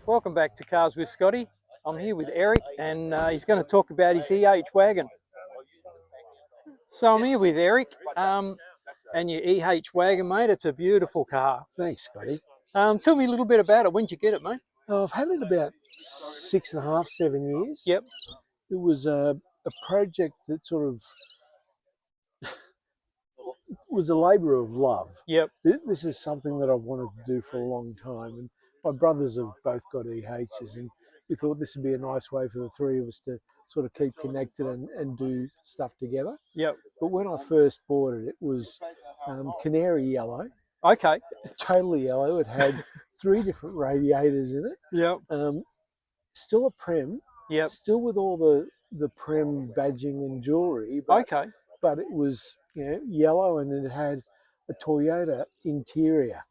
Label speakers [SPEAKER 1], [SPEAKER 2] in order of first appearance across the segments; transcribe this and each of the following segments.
[SPEAKER 1] Welcome back to Cars with Scotty. I'm here with Eric and he's going to talk about his EH wagon. So I'm here with Eric and your EH wagon, mate. It's a beautiful car.
[SPEAKER 2] Thanks, Scotty.
[SPEAKER 1] Tell me a little bit about it. When did you get it, mate?
[SPEAKER 2] I've had it about 6.5, 7 years.
[SPEAKER 1] Yep.
[SPEAKER 2] It was a project that sort of was a labour of love.
[SPEAKER 1] Yep.
[SPEAKER 2] This is something that I've wanted to do for a long time. And my brothers have both got EHs, and we thought this would be a nice way for the three of us to sort of keep connected and do stuff together.
[SPEAKER 1] Yep.
[SPEAKER 2] But when I first bought it, it was canary yellow.
[SPEAKER 1] Okay.
[SPEAKER 2] Totally yellow. It had 3 different radiators in it.
[SPEAKER 1] Yep.
[SPEAKER 2] Still a Prem.
[SPEAKER 1] Yep.
[SPEAKER 2] Still with all the Prem badging and jewellery.
[SPEAKER 1] Okay.
[SPEAKER 2] But it was yellow, and it had a Toyota interior.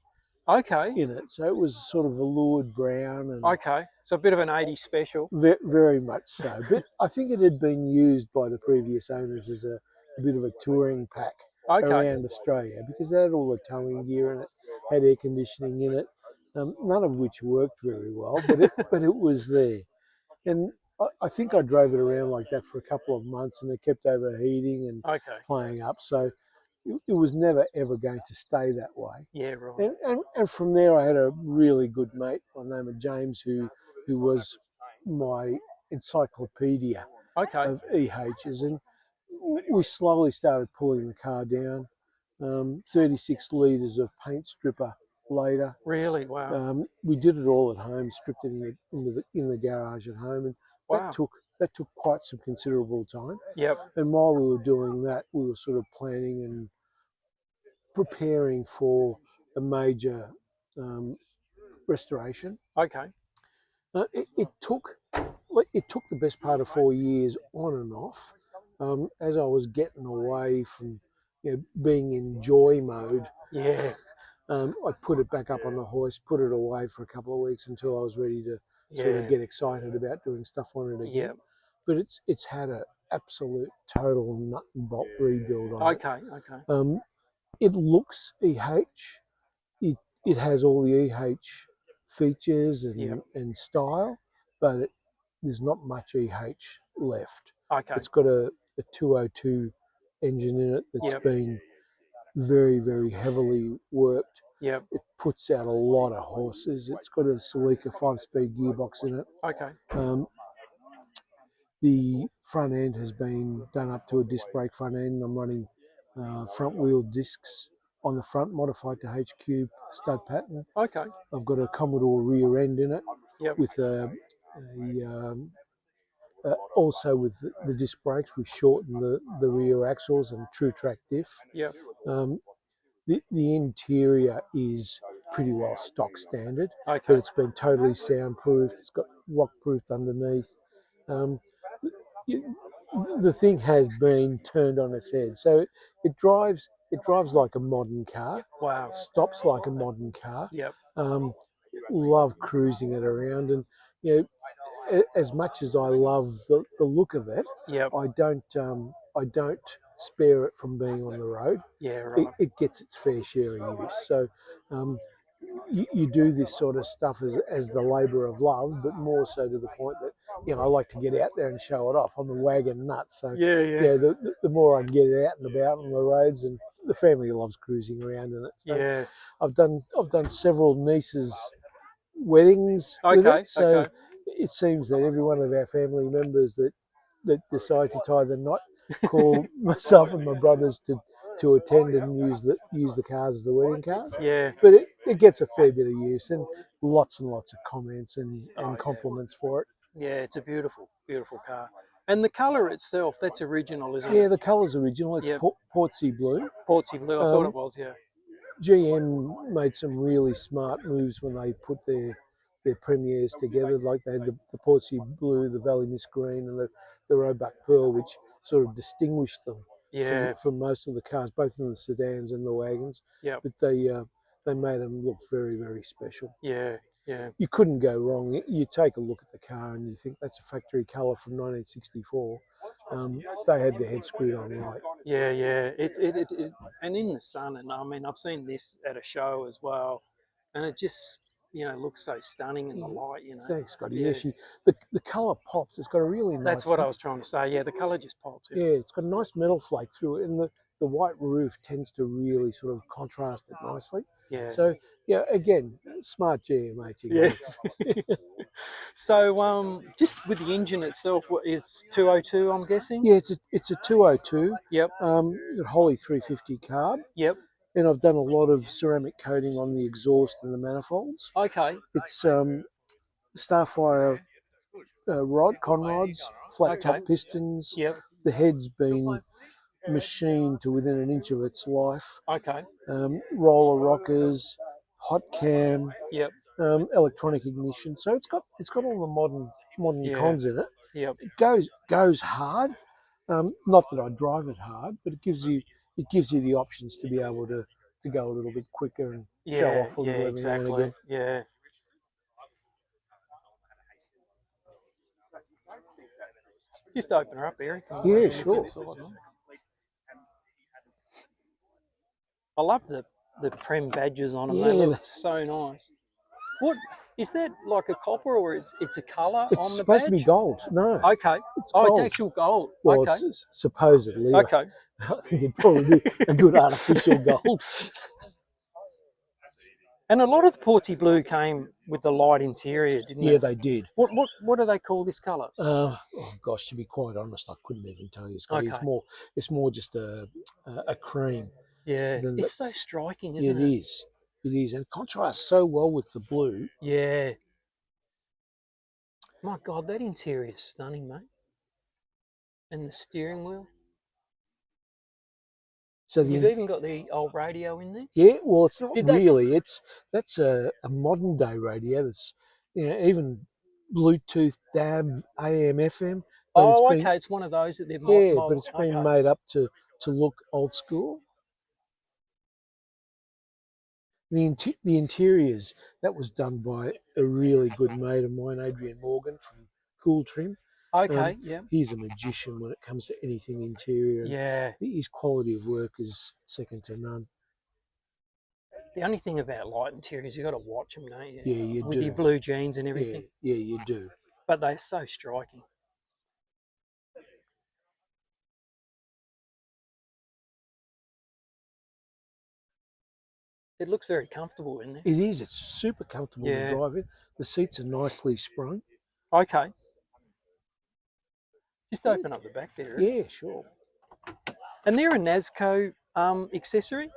[SPEAKER 1] Okay.
[SPEAKER 2] In it, so it was sort of veloured brown. And
[SPEAKER 1] okay, so a bit of an 80s special.
[SPEAKER 2] Very much so. But I think it had been used by the previous owners as a bit of a touring pack around Australia, because they had all the towing gear in it, had air conditioning in it, none of which worked very well, but it was there. And I think I drove it around like that for a couple of months, and it kept overheating and playing up. So it was never ever going to stay that way.
[SPEAKER 1] Yeah, right.
[SPEAKER 2] And from there, I had a really good mate by the name of James, who was my encyclopedia of EHs, and we slowly started pulling the car down. 36 litres of paint stripper later.
[SPEAKER 1] Really? Wow.
[SPEAKER 2] We did it all at home, stripped it in the garage at home, and that took quite some considerable time.
[SPEAKER 1] Yep.
[SPEAKER 2] And while we were doing that, we were sort of planning and preparing for a major restoration.
[SPEAKER 1] Okay.
[SPEAKER 2] It took the best part of 4 years on and off, as I was getting away from being in joy mode.
[SPEAKER 1] Yeah.
[SPEAKER 2] I put it back up on the hoist, put it away for a couple of weeks until I was ready to sort of get excited about doing stuff on it again.
[SPEAKER 1] Yeah.
[SPEAKER 2] But it's had an absolute total nut and bolt rebuild on it.
[SPEAKER 1] Okay.
[SPEAKER 2] It looks EH. It has all the EH features and style, but there's not much EH left.
[SPEAKER 1] Okay.
[SPEAKER 2] It's got a 202 engine in it that's been very, very heavily worked.
[SPEAKER 1] Yep.
[SPEAKER 2] It puts out a lot of horses. It's got a Celica 5-speed gearbox in it.
[SPEAKER 1] Okay.
[SPEAKER 2] The front end has been done up to a disc brake front end. I'm running front wheel discs on the front, modified to H-Cube stud pattern.
[SPEAKER 1] Okay.
[SPEAKER 2] I've got a Commodore rear end in it.
[SPEAKER 1] Yep.
[SPEAKER 2] With also with the disc brakes, we've shortened the rear axles and true track diff.
[SPEAKER 1] Yep.
[SPEAKER 2] The interior is pretty well stock standard,
[SPEAKER 1] but
[SPEAKER 2] it's been totally soundproofed. It's got rock proofed underneath. The thing has been turned on its head, so it drives like a modern car.
[SPEAKER 1] Wow.
[SPEAKER 2] Stops like a modern car.
[SPEAKER 1] Yep.
[SPEAKER 2] Love cruising it around, and as much as I love the look of it, I don't spare it from being on the road.
[SPEAKER 1] Yeah, right.
[SPEAKER 2] It gets its fair share of use. So you do this sort of stuff as the labour of love, but more so to the point that I like to get out there and show it off. I'm a wagon nut, so the more I can get it out and about on the roads, and the family loves cruising around in it. So I've done several nieces' weddings with it, so it seems that every one of our family members that decide to tie the knot call myself and my brothers to attend and use the cars as the wedding cars.
[SPEAKER 1] Yeah.
[SPEAKER 2] But it gets a fair bit of use, and lots of comments and compliments for it.
[SPEAKER 1] Yeah, it's a beautiful, beautiful car. And the colour itself, that's original, isn't it?
[SPEAKER 2] Yeah, the colour's original. It's Portsea blue.
[SPEAKER 1] Portsea blue, I thought it was, yeah.
[SPEAKER 2] GM made some really smart moves when they put their premieres together. Like they had the Portsea blue, the Valley Mist green, and the Roebuck pearl, which sort of distinguished them from most of the cars, both in the sedans and the wagons.
[SPEAKER 1] Yeah.
[SPEAKER 2] But they made them look very, very special.
[SPEAKER 1] Yeah. Yeah.
[SPEAKER 2] You couldn't go wrong. You take a look at the car and you think that's a factory colour from 1964. They had their head screwed on right.
[SPEAKER 1] Yeah, yeah. It and in the sun, and I mean, I've seen this at a show as well, and it just looks so stunning in the light.
[SPEAKER 2] Thanks, Scotty.
[SPEAKER 1] Yeah,
[SPEAKER 2] Yeah, the colour pops. It's got a really
[SPEAKER 1] that's
[SPEAKER 2] nice.
[SPEAKER 1] what I was trying to say. Yeah, the colour just pops.
[SPEAKER 2] Yeah, it's got a nice metal flake through it, and the white roof tends to really sort of contrast it nicely.
[SPEAKER 1] Yeah,
[SPEAKER 2] So yeah, again, smart GMH
[SPEAKER 1] yeah.
[SPEAKER 2] execs.
[SPEAKER 1] So just with the engine itself, what is 202? I'm guessing.
[SPEAKER 2] Yeah, it's a 202.
[SPEAKER 1] Yep.
[SPEAKER 2] Got Holly 350 carb,
[SPEAKER 1] Yep.
[SPEAKER 2] and I've done a lot of ceramic coating on the exhaust and the manifolds.
[SPEAKER 1] Okay.
[SPEAKER 2] It's Starfire conrods, flat top
[SPEAKER 1] Okay.
[SPEAKER 2] pistons.
[SPEAKER 1] Yep.
[SPEAKER 2] The head's been machined to within an inch of its life.
[SPEAKER 1] Okay.
[SPEAKER 2] Roller rockers, hot cam,
[SPEAKER 1] Yep.
[SPEAKER 2] electronic ignition. So it's got all the modern
[SPEAKER 1] Yeah.
[SPEAKER 2] cons in it.
[SPEAKER 1] Yep.
[SPEAKER 2] It goes hard. Not that I drive it hard, but it gives you the options to be able to go a little bit quicker and show
[SPEAKER 1] Yeah.
[SPEAKER 2] off a
[SPEAKER 1] Yeah.
[SPEAKER 2] little every now and
[SPEAKER 1] Exactly.
[SPEAKER 2] again.
[SPEAKER 1] Yeah. Just open her up, Eric.
[SPEAKER 2] Yeah, sure.
[SPEAKER 1] I love the Prem badges on them. They
[SPEAKER 2] Yeah,
[SPEAKER 1] look so nice. What is that, like a copper, or it's a colour
[SPEAKER 2] it's
[SPEAKER 1] on the
[SPEAKER 2] supposed to be
[SPEAKER 1] badge?
[SPEAKER 2] gold. No,
[SPEAKER 1] Okay.
[SPEAKER 2] it's
[SPEAKER 1] Oh, it's
[SPEAKER 2] gold.
[SPEAKER 1] actual gold.
[SPEAKER 2] Well,
[SPEAKER 1] Okay.
[SPEAKER 2] it's supposedly.
[SPEAKER 1] Okay.
[SPEAKER 2] I think it'd probably be a good artificial gold.
[SPEAKER 1] And a lot of the Porty Blue came with the light interior, didn't
[SPEAKER 2] Yeah,
[SPEAKER 1] it?
[SPEAKER 2] they did.
[SPEAKER 1] What do they call this colour?
[SPEAKER 2] Oh gosh, to be quite honest, I couldn't even tell you, Scotty.
[SPEAKER 1] Okay.
[SPEAKER 2] It's more just a cream.
[SPEAKER 1] Yeah.
[SPEAKER 2] Than
[SPEAKER 1] It's so striking,
[SPEAKER 2] it
[SPEAKER 1] isn't it?
[SPEAKER 2] is. It is, and it contrasts so well with the blue.
[SPEAKER 1] Yeah. My God, that interior is stunning, mate. And the steering wheel.
[SPEAKER 2] So
[SPEAKER 1] You've even got the old radio in there.
[SPEAKER 2] yeah, well, it's not
[SPEAKER 1] Did that?
[SPEAKER 2] really. That's a modern day radio. That's even Bluetooth, DAB, AM, FM. But
[SPEAKER 1] Oh, okay. It's one of those that they've
[SPEAKER 2] but it's been
[SPEAKER 1] okay.
[SPEAKER 2] made up to look old school. The interiors, that was done by a really good mate of mine, Adrian Morgan from Cool Trim.
[SPEAKER 1] Okay. Yeah.
[SPEAKER 2] He's a magician when it comes to anything interior. And
[SPEAKER 1] Yeah.
[SPEAKER 2] his quality of work is second to none.
[SPEAKER 1] The only thing about light interiors, you got to watch them, don't you?
[SPEAKER 2] Yeah, you
[SPEAKER 1] With
[SPEAKER 2] do.
[SPEAKER 1] your blue jeans and everything.
[SPEAKER 2] Yeah, you do.
[SPEAKER 1] But they're so striking. It looks very comfortable in there.
[SPEAKER 2] It is. It's super comfortable to drive in. The seats are nicely sprung.
[SPEAKER 1] Okay. Just open up the back there.
[SPEAKER 2] Yeah, sure.
[SPEAKER 1] And they're a NASCO accessory?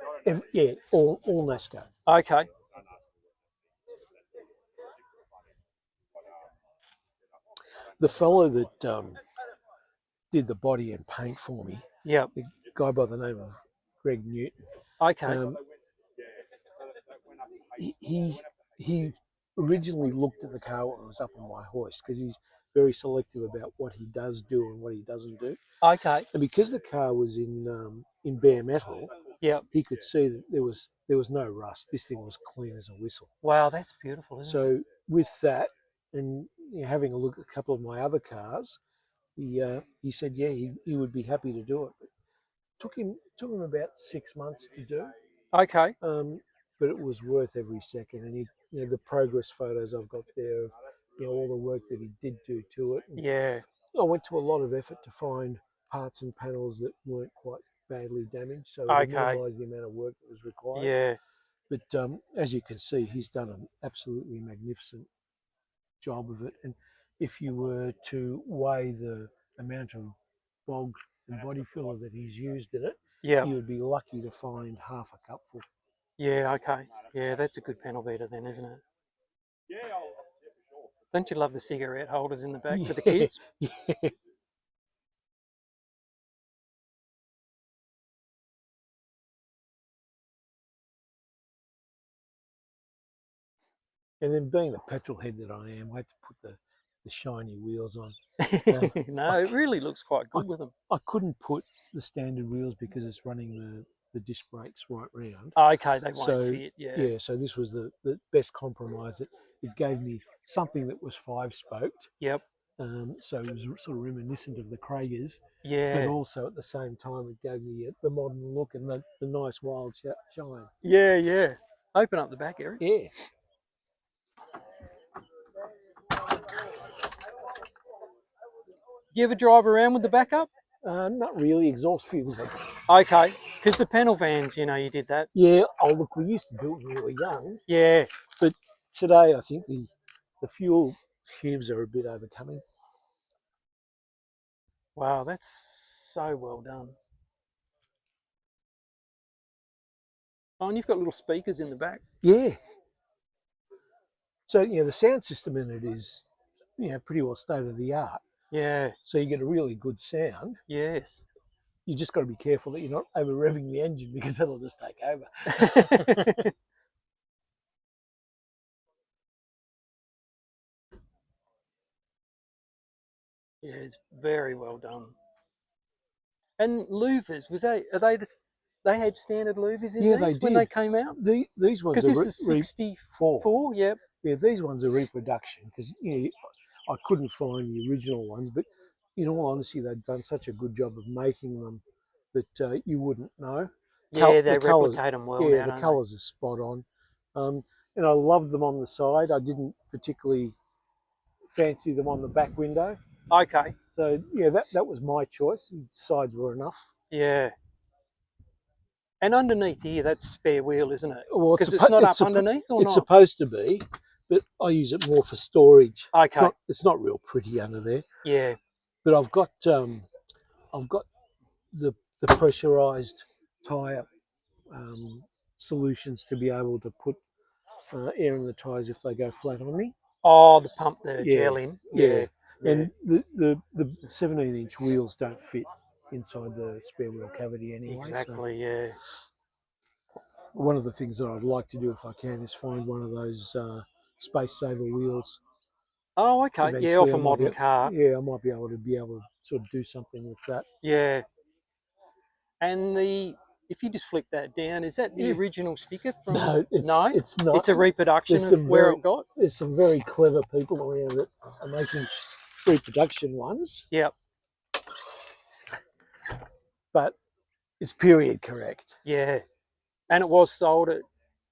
[SPEAKER 2] Yeah, all NASCO.
[SPEAKER 1] Okay.
[SPEAKER 2] The fellow that did the body and paint for me,
[SPEAKER 1] Yeah.
[SPEAKER 2] a guy by the name of Greg Newton.
[SPEAKER 1] Okay.
[SPEAKER 2] He originally looked at the car when it was up on my hoist because he's very selective about what he does do and what he doesn't do.
[SPEAKER 1] Okay.
[SPEAKER 2] And because the car was in bare metal,
[SPEAKER 1] yeah,
[SPEAKER 2] he could see that there was no rust. This thing was clean as a whistle.
[SPEAKER 1] Wow, that's beautiful, isn't it?
[SPEAKER 2] So with that, and having a look at a couple of my other cars, he said, yeah, he would be happy to do it. But took him about 6 months to do.
[SPEAKER 1] Okay.
[SPEAKER 2] But it was worth every second. And the progress photos I've got there of all the work that he did do to it. And
[SPEAKER 1] yeah.
[SPEAKER 2] I went to a lot of effort to find parts and panels that weren't quite badly damaged, so to minimise the amount of work that was required.
[SPEAKER 1] Yeah.
[SPEAKER 2] But as you can see, he's done an absolutely magnificent job of it. And if you were to weigh the amount of bog and body filler that he's used in it,
[SPEAKER 1] yeah,
[SPEAKER 2] you would be lucky to find half a cupful.
[SPEAKER 1] Yeah, okay. Yeah, that's a good panel beater then, isn't it? Don't you love the cigarette holders in the back for the kids?
[SPEAKER 2] Yeah. And then being the petrol head that I am, I had to put the shiny wheels on.
[SPEAKER 1] No, it really looks quite good with them.
[SPEAKER 2] I couldn't put the standard wheels because it's running the disc brakes right round.
[SPEAKER 1] Okay, they won't fit, yeah.
[SPEAKER 2] So this was the best compromise. It gave me something that was 5-spoked.
[SPEAKER 1] Yep.
[SPEAKER 2] So it was sort of reminiscent of the Kragers.
[SPEAKER 1] Yeah.
[SPEAKER 2] But also at the same time, it gave me the modern look and the nice wild shine.
[SPEAKER 1] Yeah, yeah. Open up the back, Eric.
[SPEAKER 2] Yeah.
[SPEAKER 1] Do you ever drive around with the back up?
[SPEAKER 2] Not really. Exhaust fumes.
[SPEAKER 1] Okay, because the panel vans, you know, you did that.
[SPEAKER 2] Yeah. Oh, look, we used to do it when we were young,
[SPEAKER 1] Yeah.
[SPEAKER 2] but today I think the fuel fumes are a bit overcoming.
[SPEAKER 1] Wow, that's so well done. Oh, and you've got little speakers in the back.
[SPEAKER 2] Yeah. So the sound system in it is pretty well state of the art.
[SPEAKER 1] Yeah.
[SPEAKER 2] So you get a really good sound.
[SPEAKER 1] Yes.
[SPEAKER 2] You just got to be careful that you're not over revving the engine because that'll just take over.
[SPEAKER 1] Yeah, it's very well done. And louvers, they had standard louvers in
[SPEAKER 2] Yeah, they
[SPEAKER 1] these when they
[SPEAKER 2] did.
[SPEAKER 1] came out?
[SPEAKER 2] These ones
[SPEAKER 1] Because
[SPEAKER 2] are
[SPEAKER 1] this is 64, yep.
[SPEAKER 2] Yeah, these ones are reproduction because I couldn't find the original ones, but in all honesty, they've done such a good job of making them that you wouldn't know.
[SPEAKER 1] Yeah, they
[SPEAKER 2] The colours,
[SPEAKER 1] replicate them well
[SPEAKER 2] yeah,
[SPEAKER 1] now,
[SPEAKER 2] the
[SPEAKER 1] don't
[SPEAKER 2] colours are spot on. And I loved them on the side. I didn't particularly fancy them on the back window.
[SPEAKER 1] they? Okay,
[SPEAKER 2] So yeah, that was my choice. Sides were enough.
[SPEAKER 1] yeah. And underneath here, that's spare wheel, isn't it?
[SPEAKER 2] Well,
[SPEAKER 1] Because it's not up underneath or
[SPEAKER 2] it's
[SPEAKER 1] not?
[SPEAKER 2] supposed to be, but I use it more for storage.
[SPEAKER 1] Okay.
[SPEAKER 2] It's not real pretty under there.
[SPEAKER 1] Yeah.
[SPEAKER 2] But I've got the pressurized tyre solutions to be able to put air in the tyres if they go flat on me.
[SPEAKER 1] Oh, the pump the gel in. Yeah.
[SPEAKER 2] And the 17-inch wheels don't fit inside the spare wheel cavity anyway.
[SPEAKER 1] Exactly, yeah.
[SPEAKER 2] One of the things that I'd like to do if I can is find one of those space saver wheels.
[SPEAKER 1] Oh, okay. Yeah, off a modern car.
[SPEAKER 2] Yeah, I might be able to sort of do something with that.
[SPEAKER 1] Yeah. And if you just flick that down, is that the original sticker from?
[SPEAKER 2] No, it's not.
[SPEAKER 1] It's a reproduction of where it got.
[SPEAKER 2] There's some very clever people around that are making reproduction ones.
[SPEAKER 1] Yep.
[SPEAKER 2] But it's period correct.
[SPEAKER 1] Yeah. And it was sold at.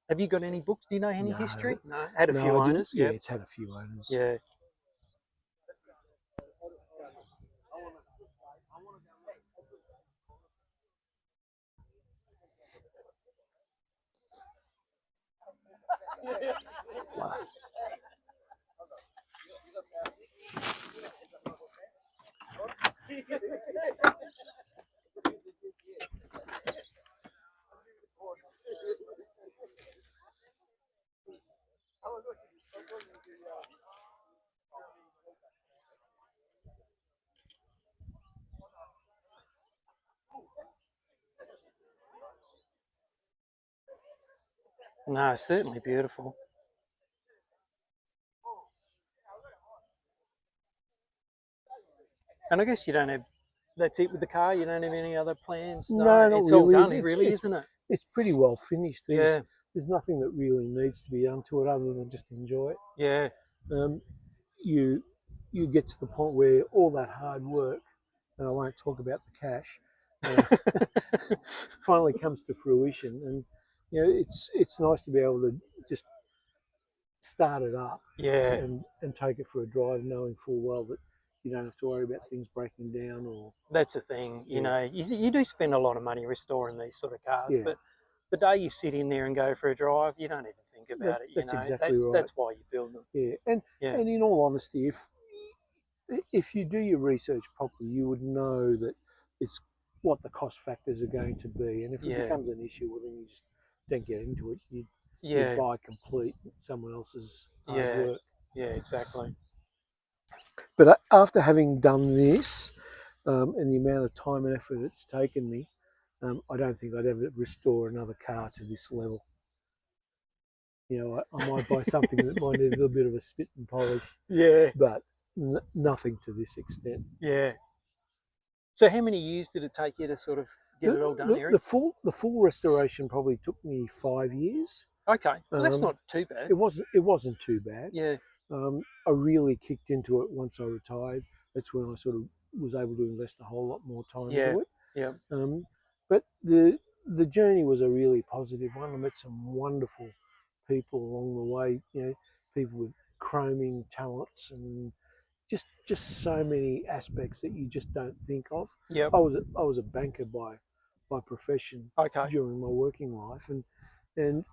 [SPEAKER 1] Have you got any books? Do you know any history? No. Had a few owners.
[SPEAKER 2] Yeah, it's had a few owners.
[SPEAKER 1] Yeah.
[SPEAKER 2] Wow.
[SPEAKER 1] No, certainly beautiful. And I guess you don't have. That's it with the car. You don't have any other plans.
[SPEAKER 2] No,
[SPEAKER 1] it's
[SPEAKER 2] not
[SPEAKER 1] all
[SPEAKER 2] really.
[SPEAKER 1] done, really, isn't it?
[SPEAKER 2] It's pretty well finished.
[SPEAKER 1] Yeah.
[SPEAKER 2] There's nothing that really needs to be done to it other than just enjoy it.
[SPEAKER 1] Yeah.
[SPEAKER 2] You get to the point where all that hard work, and I won't talk about the cash, finally comes to fruition. And it's nice to be able to just start it up, and take it for a drive, knowing full well that you don't have to worry about things breaking down. Or
[SPEAKER 1] that's the thing, you know, you do spend a lot of money restoring these sort of cars, but the day you sit in there and go for a drive, you don't even think about it.
[SPEAKER 2] That's exactly right.
[SPEAKER 1] That's why you build them.
[SPEAKER 2] Yeah, and in all honesty, if you do your research properly, you would know that it's what the cost factors are going to be, and if it becomes an issue, well, then you just don't get into it. You buy complete someone else's hard work.
[SPEAKER 1] Yeah, exactly.
[SPEAKER 2] But after having done this, and the amount of time and effort it's taken me, I don't think I'd ever restore another car to this level. I might buy something that might need a little bit of a spit and polish.
[SPEAKER 1] Yeah.
[SPEAKER 2] But nothing to this extent.
[SPEAKER 1] Yeah. So how many years did it take you to sort of get it all done, Eric?
[SPEAKER 2] The full restoration probably took me 5 years.
[SPEAKER 1] Okay, well, that's not too bad.
[SPEAKER 2] It wasn't too bad.
[SPEAKER 1] Yeah.
[SPEAKER 2] I really kicked into it once I retired. That's when I sort of was able to invest a whole lot more time into it.
[SPEAKER 1] Yeah.
[SPEAKER 2] But the journey was a really positive one. I met some wonderful people along the way. You know, people with chroming talents and just so many aspects that you just don't think of.
[SPEAKER 1] Yep.
[SPEAKER 2] I was a banker by profession
[SPEAKER 1] Okay.
[SPEAKER 2] during my working life, and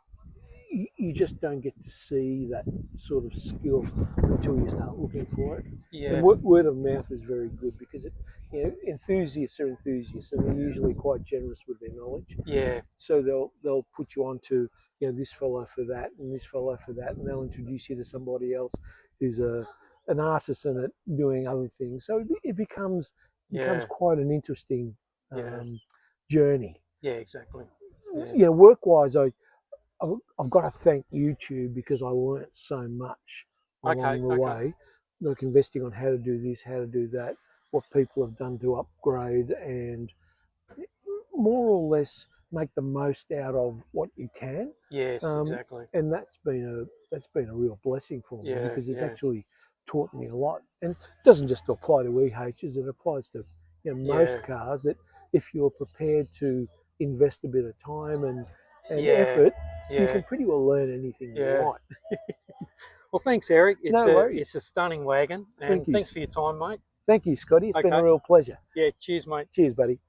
[SPEAKER 2] you just don't get to see that sort of skill until you start looking for it. And
[SPEAKER 1] Yeah.
[SPEAKER 2] word of mouth is very good because enthusiasts are enthusiasts, and they're usually quite generous with their knowledge.
[SPEAKER 1] Yeah.
[SPEAKER 2] So they'll put you on to this fellow for that and this fellow for that, and they'll introduce you to somebody else who's an artisan at doing other things. So it becomes
[SPEAKER 1] Yeah.
[SPEAKER 2] quite an interesting
[SPEAKER 1] Yeah.
[SPEAKER 2] journey.
[SPEAKER 1] Yeah. Exactly. Yeah.
[SPEAKER 2] Work wise, I've got to thank YouTube because I learnt so much
[SPEAKER 1] Okay.
[SPEAKER 2] along the
[SPEAKER 1] Okay.
[SPEAKER 2] way, like investing on how to do this, how to do that, what people have done to upgrade, and more or less make the most out of what you can.
[SPEAKER 1] Yes. Exactly.
[SPEAKER 2] And that's been a real blessing for me
[SPEAKER 1] Yeah.
[SPEAKER 2] because it's
[SPEAKER 1] Yeah.
[SPEAKER 2] actually taught me a lot. And it doesn't just apply to EHs; it applies to
[SPEAKER 1] Yeah.
[SPEAKER 2] most cars. That if you're prepared to invest a bit of time and
[SPEAKER 1] Yeah.
[SPEAKER 2] effort, you
[SPEAKER 1] Yeah.
[SPEAKER 2] can pretty well learn anything you
[SPEAKER 1] Yeah.
[SPEAKER 2] want.
[SPEAKER 1] Well, thanks, Eric.
[SPEAKER 2] No
[SPEAKER 1] It's
[SPEAKER 2] worries.
[SPEAKER 1] a stunning wagon,
[SPEAKER 2] Thank
[SPEAKER 1] and
[SPEAKER 2] you.
[SPEAKER 1] thanks for your time, mate.
[SPEAKER 2] Thank you, Scotty. It's been a
[SPEAKER 1] Okay.
[SPEAKER 2] real pleasure.
[SPEAKER 1] Yeah. Cheers, mate.
[SPEAKER 2] Cheers, buddy.